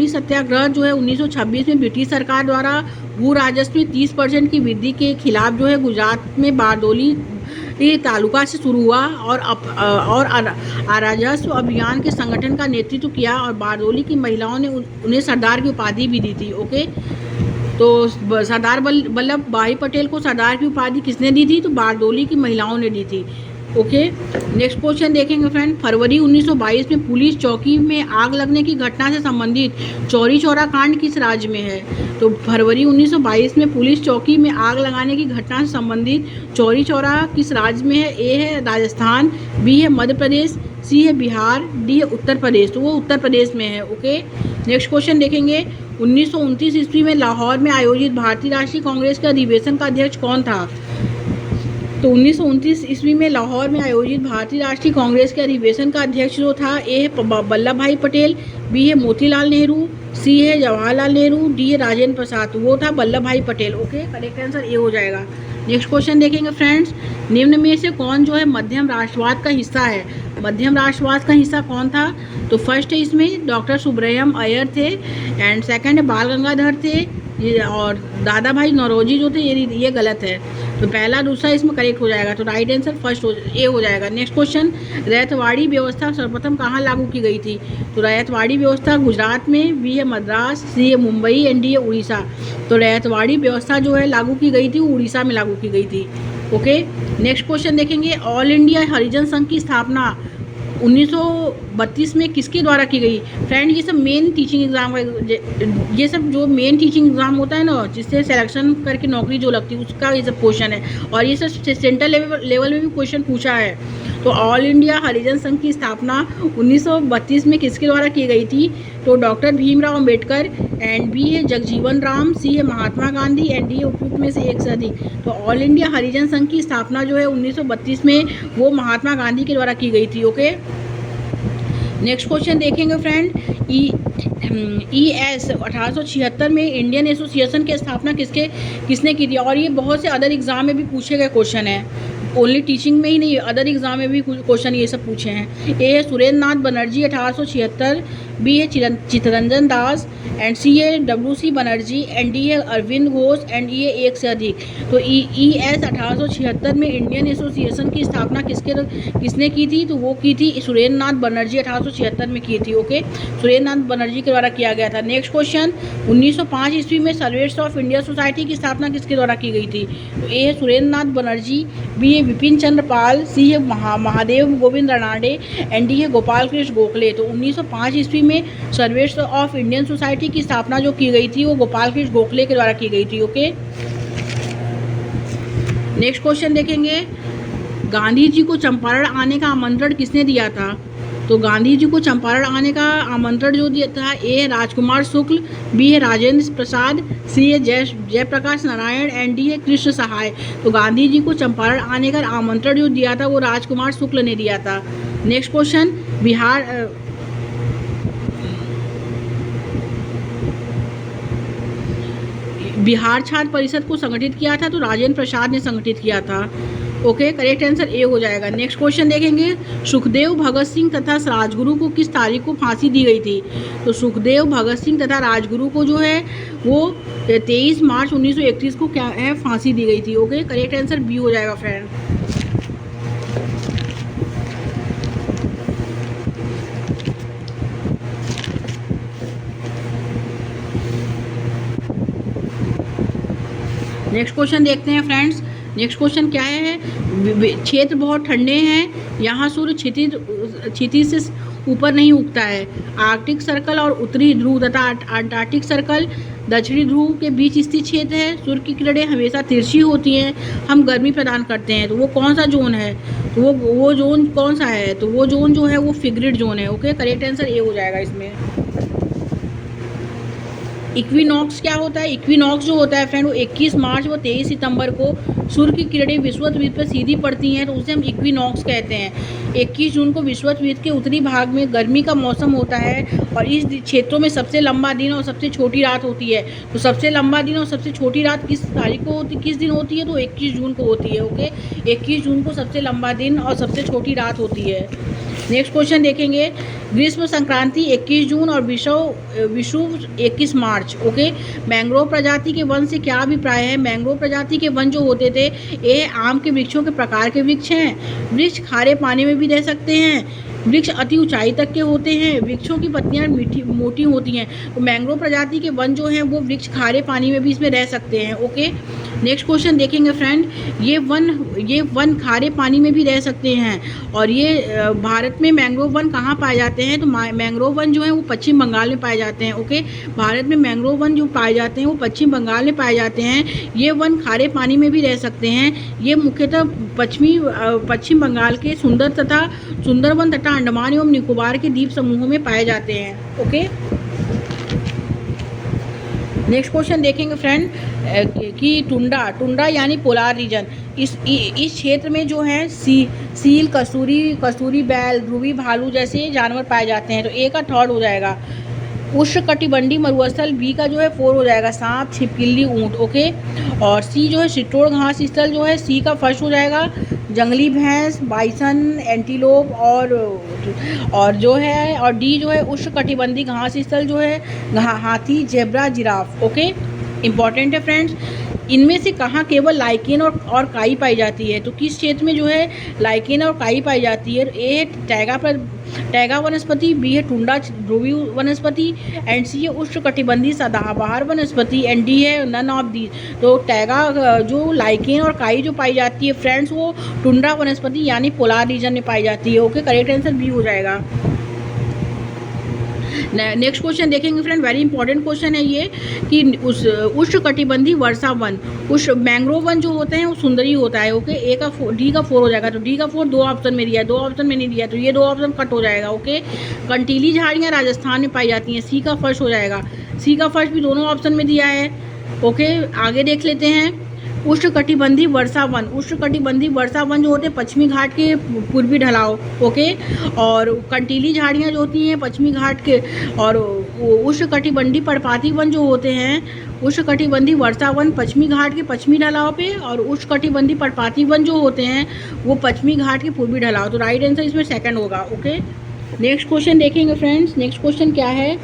सत्याग्रह जो है 1926 में ब्रिटिश सरकार द्वारा भू राजस्व में 30% की वृद्धि के खिलाफ जो है गुजरात में बारदोली तालुका से शुरू हुआ और राजस्व अभियान के संगठन का नेतृत्व किया, और बारदोली की महिलाओं ने उन्हें सरदार की उपाधि भी दी थी। ओके, तो सरदार वल्लभ भाई पटेल को सरदार की उपाधि किसने दी थी? तो बारदोली की महिलाओं ने दी थी। ओके, नेक्स्ट क्वेश्चन देखेंगे फ्रेंड, फरवरी 1922 में पुलिस चौकी में आग लगने की घटना से संबंधित चौरी चौरा कांड किस राज्य में है? तो फरवरी 1922 में पुलिस चौकी में आग लगाने की घटना से संबंधित चौरी चौरा किस राज्य में है? ए है राजस्थान, बी है मध्य प्रदेश, सी है बिहार, डी है उत्तर प्रदेश। तो वो उत्तर प्रदेश में है। ओके, नेक्स्ट क्वेश्चन देखेंगे, 1929 ईस्वी में लाहौर में आयोजित भारतीय राष्ट्रीय कांग्रेस के अधिवेशन का अध्यक्ष कौन था? तो 1929 ईस्वी में लाहौर में आयोजित भारतीय राष्ट्रीय कांग्रेस के अधिवेशन का अध्यक्ष जो था, ए है वल्लभ भाई पटेल, बी है मोतीलाल नेहरू, सी है जवाहरलाल नेहरू, डी है राजेंद्र प्रसाद। तो वो था वल्लभ भाई Patel. Okay, correct answer A हो जाएगा। नेक्स्ट क्वेश्चन देखेंगे फ्रेंड्स, निम्न में से कौन जो है मध्यम राष्ट्रवाद का हिस्सा है? मध्यम राष्ट्रवाद का हिस्सा कौन था? तो फर्स्ट है इसमें डॉक्टर सुब्रह्मण्यम अय्यर थे, एंड सेकंड है बाल गंगाधर थे, और दादा भाई नौरोजी जो थे ये गलत है। तो पहला दूसरा इसमें करेक्ट हो जाएगा। तो राइट आंसर फर्स्ट ए हो जाएगा। नेक्स्ट क्वेश्चन, रैयतवाड़ी व्यवस्था सर्वप्रथम कहाँ लागू की गई थी? तो रैयतवाड़ी व्यवस्था गुजरात में, बी है मद्रास, सी है मुंबई, एंड डी है उड़ीसा। तो रैयतवाड़ी व्यवस्था जो है लागू की गई थी वो उड़ीसा में लागू की गई थी। ओके, नेक्स्ट क्वेश्चन देखेंगे, ऑल इंडिया हरिजन संघ की स्थापना 1932 में किसके द्वारा की गई? फ्रेंड ये सब मेन टीचिंग एग्ज़ाम, ये सब जो मेन टीचिंग एग्ज़ाम होता है ना, जिससे सिलेक्शन करके नौकरी जो लगती है उसका ये सब क्वेश्चन है, और ये सब सेंट्रल लेवल में भी क्वेश्चन पूछा है। तो ऑल इंडिया हरिजन संघ की स्थापना 1932 में किसके द्वारा की गई थी? तो डॉक्टर भीमराव अम्बेडकर, एंड बी है जगजीवन राम, सी है महात्मा गांधी, एंड डी है उपयुक्त में से एक से अधिक। तो ऑल इंडिया हरिजन संघ की स्थापना जो है 1932 में वो महात्मा गांधी के द्वारा की गई थी। ओके, नेक्स्ट क्वेश्चन देखेंगे फ्रेंड, ES 1876 में इंडियन एसोसिएशन की स्थापना किसने की थी? और ये बहुत से अदर एग्जाम में भी पूछे गए क्वेश्चन है, ओनली टीचिंग में ही नहीं, अदर एग्जाम में भी क्वेश्चन ये सब पूछे हैं। ए है सुरेंद्र नाथ बनर्जी 1876, बी है चित्तरंजन दास, एंड सी है WC बनर्जी, एंड डी है अरविंद घोष, एंड ये एक से अधिक। तो ES 1876 में इंडियन एसोसिएशन की स्थापना किसने की थी? तो वो की थी सुरेंद्र नाथ बनर्जी 1876 में की थी। ओके, सुरेंद्र नाथ बनर्जी के द्वारा किया गया था। नेक्स्ट क्वेश्चन, 1905 ईस्वी में सर्वेंट्स ऑफ इंडिया सोसाइटी की स्थापना किसके द्वारा की गई थी? तो ए है सुरेंद्र नाथ बनर्जी, बी है विपिन चंद्र पाल, सी है महादेव गोविंद रानाडे, एंड डी है गोपाल कृष्ण गोखले। तो 1905 ईस्वी में सर्वेंट्स ऑफ इंडियन सोसाइटी की स्थापना जो की गई थी वो गोपाल कृष्ण गोखले के द्वारा की गई थी। ओके, नेक्स्ट क्वेश्चन देखेंगे, गांधी जी को चंपारण आने का आमंत्रण किसने दिया था? तो गांधी जी को चंपारण आने का आमंत्रण जो दिया था, ए है राजकुमार शुक्ल, बी है राजेंद्र प्रसाद, सी है जयप्रकाश नारायण, एंड डी है कृष्ण सहाय। तो गांधी जी को चंपारण आने का आमंत्रण जो दिया था वो राजकुमार शुक्ल ने दिया था। नेक्स्ट क्वेश्चन, बिहार छात्र परिषद को संगठित किया था तो राजेंद्र प्रसाद ने संगठित किया था। ओके, करेक्ट आंसर ए हो जाएगा। नेक्स्ट क्वेश्चन देखेंगे, सुखदेव, भगत सिंह तथा राजगुरु को किस तारीख को फांसी दी गई थी? तो सुखदेव, भगत सिंह तथा राजगुरु को जो है वो 23 मार्च 1931 को क्या है फांसी दी गई थी। ओके, करेक्ट आंसर बी हो जाएगा फ्रेंड। नेक्स्ट क्वेश्चन देखते हैं फ्रेंड्स। नेक्स्ट क्वेश्चन क्या है, क्षेत्र बहुत ठंडे हैं, यहाँ सूर्य क्षितिज से ऊपर नहीं उगता है। आर्कटिक सर्कल और उत्तरी ध्रुव तथा अंटार्कटिक सर्कल दक्षिणी ध्रुव के बीच स्थित क्षेत्र है। सूर्य की किरणें हमेशा तिरछी होती हैं, हम गर्मी प्रदान करते हैं। तो वो कौन सा जोन है? तो वो जोन कौन सा है? तो वो जोन जो है वो फिग्रिड जोन है। ओके, करेक्ट आंसर ए हो जाएगा इसमें। इक्विनॉक्स क्या होता है? इक्विनॉक्स जो होता है फ्रेंड वो 21 मार्च व 23 सितंबर को सूर्य की किरणें विषुवत पर सीधी पड़ती हैं, तो उसे हम इक्विनॉक्स कहते हैं। 21 जून को विषुवत के उत्तरी भाग में गर्मी का मौसम होता है और इस क्षेत्रों में सबसे लंबा दिन और सबसे छोटी रात होती है। तो सबसे लंबा दिन और सबसे छोटी रात किस तारीख को होती, किस दिन होती है? तो 21 जून को होती है। ओके, 21 जून को सबसे लंबा दिन और सबसे छोटी रात होती है। नेक्स्ट क्वेश्चन देखेंगे, ग्रीष्म संक्रांति 21 जून और विषुव 21 मार्च। ओके, मैंग्रोव प्रजाति के वन से क्या अभिप्राय है? मैंग्रोव प्रजाति के वन जो होते थे ये आम के वृक्षों के प्रकार के वृक्ष हैं। वृक्ष खारे पानी में भी रह सकते हैं, वृक्ष अति ऊंचाई तक के होते हैं, वृक्षों की पत्तियां मोटी होती हैं। तो मैंग्रोव प्रजाति के वन जो हैं वो वृक्ष खारे पानी में भी इसमें रह सकते हैं। ओके, नेक्स्ट क्वेश्चन देखेंगे फ्रेंड, ये वन खारे पानी में भी रह सकते हैं। और ये भारत में मैंग्रोव वन कहाँ पाए जाते हैं? तो मैंग्रोव वन जो है वो पश्चिम बंगाल में पाए जाते हैं। ओके, भारत में मैंग्रोव वन जो पाए जाते हैं वो पश्चिम बंगाल में पाए जाते हैं। ये वन खारे पानी में भी रह सकते हैं। ये मुख्यतः पश्चिम बंगाल के सुंदरवन तथा अंडमान एवं निकोबार के द्वीप समूहों में पाए जाते हैं। ओके, नेक्स्ट क्वेश्चन देखेंगे फ्रेंड कि टुंड्रा यानी पोलार रीजन, इस क्षेत्र में जो है सील, कसूरी बैल, ध्रुवी भालू जैसे जानवर पाए जाते हैं। तो ए का थर्ड हो जाएगा। उष्णकटिबंधीय मरुस्थल, बी का जो है 4 हो जाएगा, सांप, छिपकली, ऊंट। ओके, और सी जो है शीतोड़ घास स्थल जो है सी का फर्स्ट हो जाएगा। जंगली भैंस, बाइसन, एंटीलोप और जो है और डी जो है उष्णकटिबंधीय घास स्थल जो है हाथी, जेब्रा, जिराफ। ओके, इंपॉर्टेंट है फ्रेंड्स। इनमें से कहाँ केवल लाइकेन और काई पाई जाती है? तो किस क्षेत्र में जो है लाइकेन और काई पाई जाती है? ए है टैगा वनस्पति, बी है टुंड्रा ध्रुवीय वनस्पति, एंड सी है उष्णकटिबंधीय सदाबहार वनस्पति, एंड डी है नन ऑफ दी। तो टैगा जो लाइकेन और काई जो पाई जाती है फ्रेंड्स वो टुंड्रा वनस्पति यानी पोलार रीजन में पाई जाती है। ओके, करेक्ट आंसर बी हो जाएगा। नेक्स्ट क्वेश्चन देखेंगे फ्रेंड, वेरी इंपॉर्टेंट क्वेश्चन है ये कि उष्णकटिबंधीय वर्षा वन, मैंग्रोव वन जो होते हैं वो सुंदरी होता है। ओके, डी का 4 हो जाएगा। तो डी का 4 2 ऑप्शन में दिया है, 2 ऑप्शन में नहीं दिया, तो ये 2 ऑप्शन कट हो जाएगा। ओके, कंटीली झाड़ियाँ राजस्थान में पाई जाती हैं, सी का फर्स्ट हो जाएगा। सी का फर्स्ट भी दोनों ऑप्शन में दिया है। ओके, आगे देख लेते हैं। उष्णकटिबंधीय वर्षा वन, उष्णकटिबंधीय वर्षा वन जो होते हैं पश्चिमी घाट के पूर्वी ढलाव। ओके, और कंटीली झाड़ियाँ जो होती हैं पश्चिमी घाट के, और उष्णकटिबंधीय पर्णपाती वन जो होते हैं, उष्णकटिबंधीय वर्षा वन पश्चिमी घाट के पश्चिमी ढलाव पे, और उष्णकटिबंधीय पर्णपाती वन जो होते हैं वो पश्चिमी घाट के पूर्वी ढलाव। तो राइट आंसर इसमें सेकंड होगा। ओके, नेक्स्ट क्वेश्चन देखेंगे फ्रेंड्स। नेक्स्ट क्वेश्चन क्या है?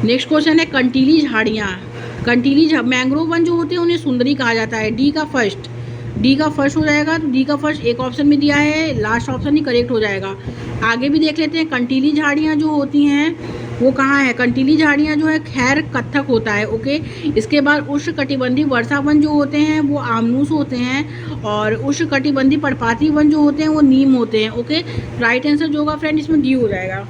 नेक्स्ट क्वेश्चन है कंटीली झाड़ियाँ। मैंग्रोव वन जो होते हैं उन्हें सुंदरी कहा जाता है। डी का फर्स्ट हो जाएगा। तो डी का फर्स्ट एक ऑप्शन में दिया है, लास्ट ऑप्शन ही करेक्ट हो जाएगा। आगे भी देख लेते हैं। कंटीली झाड़ियाँ जो होती हैं वो कहाँ है? कंटीली झाड़ियाँ जो है खैर कत्थक होता है। ओके, इसके बाद उष्णकटिबंधीय वर्षा वन जो होते हैं वो आमनूस होते हैं, और उष्णकटिबंधीय पर्णपाती वन जो होते हैं वो नीम होते हैं। ओके, राइट आंसर जो होगा फ्रेंड इसमें डी हो जाएगा।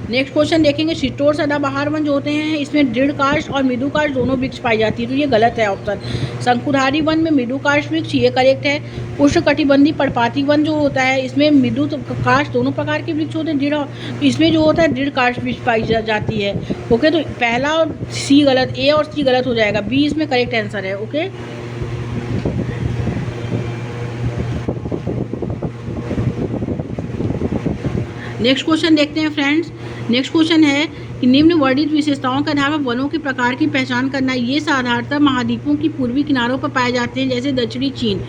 नेक्स्ट क्वेश्चन देखेंगे। शीतोड़ सदाबहार वन जो होते हैं इसमें दृढ़काष्ठ और मृदुकाष्ठ दोनों वृक्ष पाई जाती है, तो ये गलत है ऑप्शन। शंकुधारी वन में मृदुकाष्ठ वृक्ष, ये करेक्ट है। उष्णकटिबंधीय पर्णपाती वन जो होता है इसमें मृदुकाष्ठ दोनों प्रकार के वृक्ष होते हैं, दृढ़ इसमें जो होता है दृढ़काष्ठ वृक्ष पाई जाती है। ओके, तो पहला और सी गलत, ए और सी गलत हो जाएगा, बी इसमें करेक्ट आंसर है। ओके, नेक्स्ट क्वेश्चन देखते हैं फ्रेंड्स। नेक्स्ट क्वेश्चन है कि निम्न वर्णित विशेषताओं के आधार पर वनों के प्रकार की पहचान करना। ये साधारणतः महाद्वीपों की पूर्वी किनारों पर पाए जाते हैं, जैसे दक्षिणी चीन।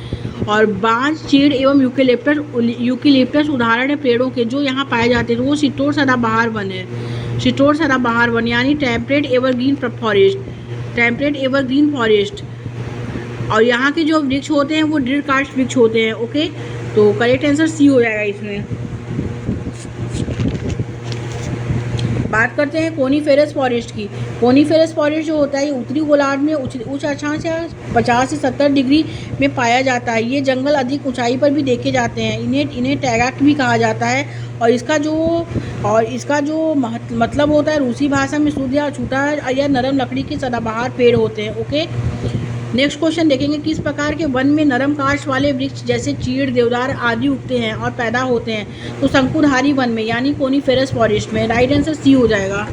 और बांज, चीड़ एवं यूकेलिप्टस उदाहरण है पेड़ों के जो यहाँ पाए जाते हैं। तो वो शीतोष्ण सदाबहार वन है, शीतोष्ण सदाबहार वन यानी temperate evergreen forest, temperate evergreen forest. और यहाँ के जो वृक्ष होते हैं वो दृढ़ काष्ठ वृक्ष होते हैं। ओके, तो करेक्ट आंसर सी हो जाएगा इसमें। बात करते हैं कोनीफेरस फॉरेस्ट की। कोनीफेरस फॉरेस्ट जो होता है ये उत्तरी गोलार्ध में उच्च अक्षांश 50 से 70 डिग्री में पाया जाता है। ये जंगल अधिक ऊंचाई पर भी देखे जाते हैं। इन्हें टैगा भी कहा जाता है। और इसका जो मतलब होता है रूसी भाषा में शुद्ध या छूटा या नरम लकड़ी के सदाबहार पेड़ होते हैं। ओके, नेक्स्ट क्वेश्चन देखेंगे, किस प्रकार के वन में नरम काष्ठ वाले वृक्ष जैसे चीड़, देवदार आदि उगते हैं और पैदा होते हैं। तो शंकुधारी वन में यानी कोनीफेरस फॉरेस्ट में। राइट आंसर सी हो जाएगा।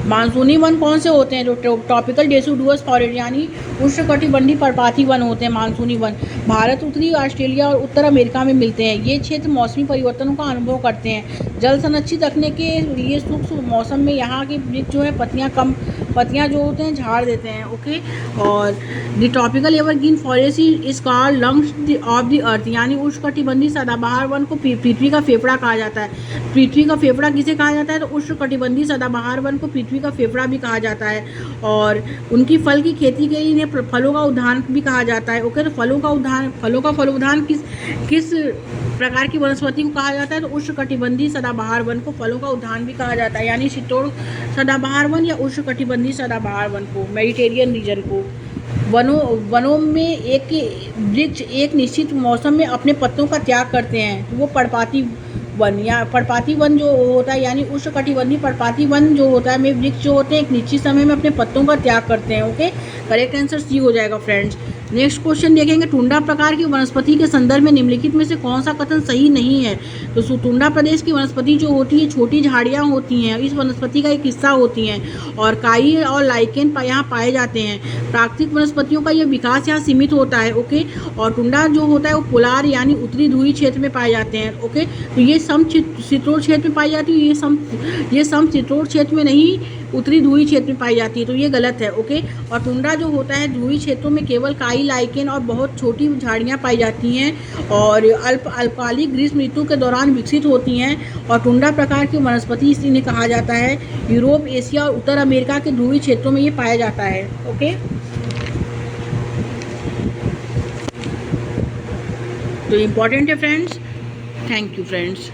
मानसूनी वन कौन से होते हैं? जो ट्रॉपिकल डेसिडुअस फॉरेस्ट यानी उष्णकटिबंधीय पर्णपाती वन होते हैं मानसूनी वन। भारत, उत्तरी ऑस्ट्रेलिया और उत्तर अमेरिका में मिलते हैं। ये क्षेत्र मौसमी परिवर्तनों का अनुभव करते हैं। जल संरक्षित रखने के लिए शुष्क मौसम में यहाँ के वृक्ष जो है पत्तियाँ जो होते हैं झाड़ देते हैं। ओके, और the tropical evergreen forest is called lungs of the earth यानी उष्णकटिबंधीय सदाबहार वन को पृथ्वी का फेफड़ा कहा जाता है। पृथ्वी का फेफड़ा किसे कहा जाता है? तो उष्णकटिबंधीय सदाबहार वन को पृथ्वी का फेफड़ा भी कहा जाता है। और उनकी फल की खेती के लिए इन्हें फलों का उद्यान भी कहा जाता है। ओके, तो फलों का फलोद्यान किस प्रकार की वनस्पति को कहा जाता है? तो उष्णकटिबंधीय सदाबहार वन को फलों का उद्यान भी कहा जाता है, यानी शीतोष्ण सदाबहार वन या उष्णकटिबंधीय सदाबहार वन को, मेडिटेरियन रीजन को। वनों में एक वृक्ष एक निश्चित मौसम में अपने पत्तों का त्याग करते हैं, तो वो पर्णपाती वन या पर्णपाती वन जो होता है, यानी उष्णकटिबंधीय पर्णपाती वन जो होता है में वृक्ष जो होते हैं एक निश्चित समय में अपने पत्तों का त्याग करते हैं। ओके, करेक्ट आंसर सी हो जाएगा फ्रेंड्स। नेक्स्ट क्वेश्चन देखेंगे, टुंड्रा प्रकार की वनस्पति के संदर्भ में निम्नलिखित में से कौन सा कथन सही नहीं है? तो टुंड्रा प्रदेश की वनस्पति जो होती है छोटी झाड़ियाँ होती हैं, इस वनस्पति का एक हिस्सा होती हैं और काई और लाइकेन यहाँ पाए जाते हैं। प्राकृतिक वनस्पतियों का यह विकास यहाँ सीमित होता है। ओके, और टुंड्रा जो होता है वो पोलार यानी उत्तरी ध्रुवीय क्षेत्र में पाए जाते हैं। ओके, तो ये समशीतोष्ण क्षेत्र में पाई जाती है, ये समशीतोष्ण क्षेत्र में नहीं उत्तरी ध्रुवीय क्षेत्र में पाई जाती है, तो ये गलत है। ओके, और टुंड्रा जो होता है ध्रुवीय क्षेत्रों में केवल काई, लाइकेन और बहुत छोटी झाड़ियाँ पाई जाती हैं और अल्पकालिक ग्रीष्म ऋतु के दौरान विकसित होती हैं। और टुंड्रा प्रकार की वनस्पति इन्हें कहा जाता है। यूरोप, एशिया और उत्तर अमेरिका के ध्रुवीय क्षेत्रों में ये पाया जाता है। ओके, तो इम्पॉर्टेंट है फ्रेंड्स। Thank you friends.